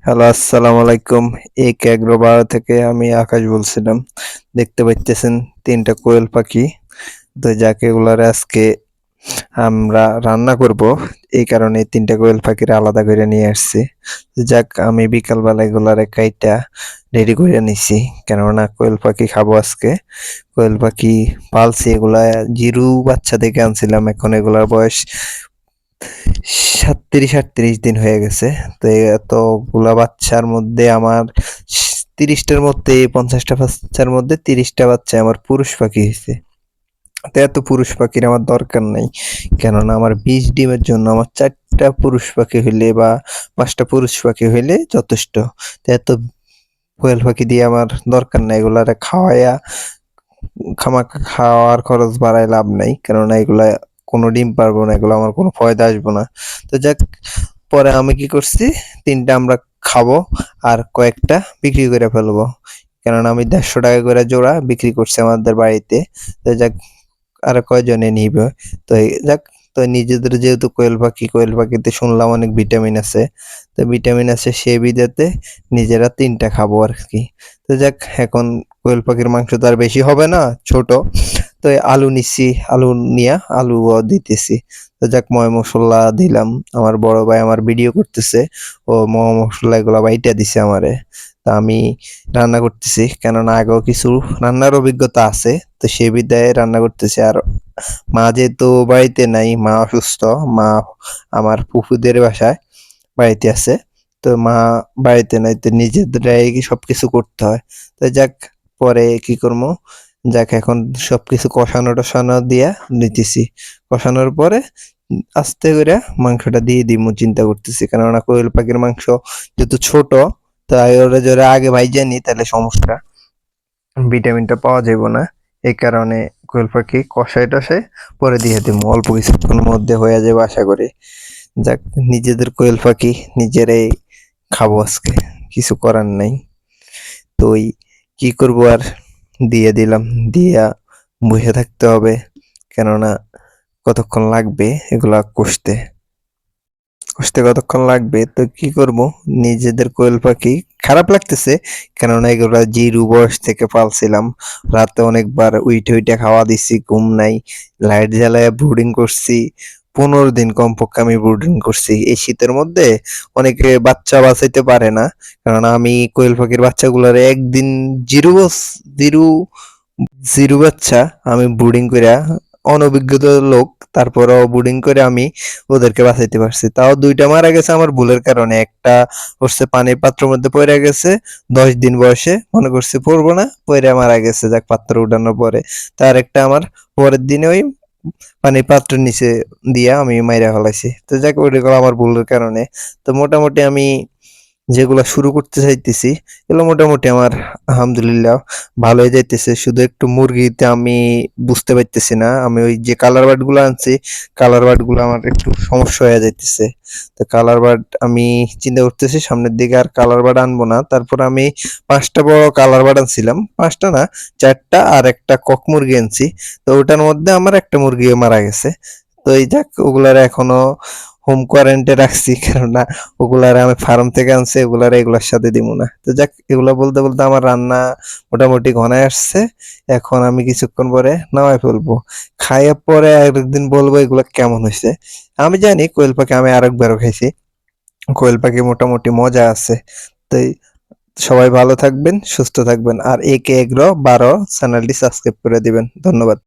Hello, আসসালামু আলাইকুম। এই ক্যাগ্রোবাড়া থেকে আমি আকাশ বলছিলাম। দেখতে পাইতেছেন ৩টা কোয়েল পাখি। তো যাক এগুলার আজকে আমরা রান্না করব। এই কারণে ৩টা কোয়েল পাখির আলাদা করে নিয়ে আসছি। যাক আমি বিকালবেলা এগুলারে কাইটা রেডি করে নিছি। কেননা কোয়েল পাখি খাবো আজকে। কোয়েল পাখি পালছি এগুলা জিরু বাচ্চা থেকে আনছিলাম। এখন এগুলার বয়স ৩৭-৩৮ দিন হয়ে গেছে। তো এতগুলা বাচ্চার মধ্যে আমার ৩০টার মধ্যে ৫০টা বাচ্চার মধ্যে ৩০টা বাচ্চা আমার পুরুষ পাখি হয়েছে। তো এত পুরুষ পাখির আমার দরকার নাই, কেননা আমার ২০ ডিমের জন্য আমার ৪টা পুরুষ পাখি হইলে বা ৫টা পুরুষ পাখি হইলে যথেষ্ট। তো এত কোয়েল পাখি দিয়ে আমার দরকার নাই, এগুলারে খাওয়াইয়া খামাখা খাওয়ার খরচ বাড়ায় লাভ নাই, কেননা এগুলা কোনো ডিম পারবো না, এগুলো আমার কোনো ফয়দা আসবো না। তো যাক পরে আমি কি করছি, ৩টা আমরা খাবো আর কয়েকটা বিক্রি করে ফেলবো, কেননা আমি ১৫০ টাকা করে জোড়া বিক্রি করছি আমাদের বাড়িতে। তো যাক আর কয়জনে নিবে। তো যাক, তো নিজেদের যেহেতু কোয়েল পাখি, কোয়েল পাখিতে শুনলাম অনেক ভিটামিন আছে। তো ভিটামিন আছে সে বিদেতে নিজেরা ৩টা খাবো আর কি। তো যাক এখন কোয়েল পাখির মাংস তো আর বেশি হবে না, ছোট। তো আলু নিচ্ছি, আলু নিয়া আলুও দিতেছি। তো যাক ময় মসলা দিলাম, আমার বড় ভাই আমার ভিডিও করতেছে, ও মসলা এগুলা বাইটা দিছে আমারে। তা আমি রান্না করতেছি, কেননা আগেও কিছু রান্নার অভিজ্ঞতা আছে। তো সে বিধায় রান্না করতেছি। আর মা যেহেতু বাড়িতে নাই, মা অসুস্থ, মা আমার ফুফুদের বাসায় বাড়িতে আছে। তো মা বাড়িতে নাই, তো নিজেদেরাই সবকিছু করতে হয়। তো যাক পরে কি করবো, যাক এখন সবকিছু কষানো টষানো দিয়া নিতেছি। কষানোর পরে আস্তে করে মাংসটা দিয়ে দিমু চিন্তা করতেছি, কেননা কোয়েল পাখির মাংস যেহেতু ছোট, তাই ওরা যদি আগে ভাইজা নি তাহলে সমস্যা, ভিটামিনটা পাওয়া যাবে না। এই কারণে কোয়েল পাখি কষাই টষাই পরে দিয়ে দিমু, অল্প কিছুক্ষণের মধ্যে হয়ে যাবে আশা করি। যাক নিজেদের কোয়েল পাখি নিজেরাই খাবো আজকে, কিছু করার নাই। তো ওই কি করবো আর, দিয়ে দিলাম, দিয়া বসে থাকতে হবে, কেননা কতক্ষণ লাগবে এগুলা কষতে, কষতে কতক্ষণ লাগবে। তো কি করব, নিজেদের কোয়েল পাখি খারাপ লাগতেছে, কেননা এগুলা জিরো বয়স থেকে পালছিলাম। রাতে অনেকবার উইঠে উইঠে খাওয়া দিছি, ঘুম নাই, লাইট জ্বালায় ব্রুডিং করছি। ১৫ দিন কমপক্ষে আমি ব্রুডিং করছি। এই শীতের মধ্যে অনেকে বাচ্চা বাঁচাইতে পারে না, কেননা আমি কোয়েল পাখির বাচ্চাগুলার একদিন জিরো জিরো জিরো বাচ্চা আমি ব্রুডিং কইরা, অনভিজ্ঞত লোক, তারপরেও ব্রুডিং করে আমি ওদেরকে বাঁচাইতে পারছি। তাও ২টা মারা গেছে আমার ভুলের কারণে। একটা হচ্ছে পানির পাত্রের মধ্যে পইড়া গেছে ১০ দিন বয়সে, মনে করছি পড়বো না, পইড়া মারা গেছে যাক পাত্র উঠানোর পরে। তার একটা আমার পরের দিনে ওই পানির পাত্রের নিচে দিয়া আমি মাইরা ফেলাইছি। তো যাক ওইগুলো আমার ভুলের কারণে। তো মোটামুটি আমি যেগুলা শুরু করতে চাইতেছি এগুলো মোটামুটি আমার আলহামদুলিল্লাহ ভালোই যাইতেছে। শুধু একটু মুরগিতে আমি বুঝতে পারতেছি না, আমি ওই যে কালার বার্ড গুলো আনছি, কালার বার্ড গুলো আমার একটু সমস্যা হয়ে যাইতেছে। তো কালার বার্ড আমি চিন্তা করতেছি সামনের দিকে আর কালার বার্ড আনবো না। তারপর আমি 5টা বড় কালার বার্ড আনছিলাম, 5টা না 4টা, আর একটা কক মুরগি আনছি। তো ওটার মধ্যে আমার একটা মুরগি মারা গেছে। তো এই যাক ওগুলার এখনো হোম কোয়ারেন্টে রাখছি, কেননা ওগুলার আমি ফার্ম থেকে আনছি, ওগুলার এগুলার সাথে দিব না। তো যাক এগুলা বলতে বলতে আমার রান্না মোটামুটি ঘনায় আসছে। এখন আমি কিছুক্ষণ পরে নামাই ফেলবো, খাইয়া পরে আরেকদিন বলবো এগুলা কেমন হয়েছে। আমি জানি কোয়েল পাখি আমি আরেকবারও খাইছি, কোয়েল পাখি মোটামুটি মজা আছে। তো সবাই ভালো থাকবেন, সুস্থ থাকবেন, আর একে এগ্রো 12 চ্যানেলটি সাবস্ক্রাইব করে দিবেন। ধন্যবাদ।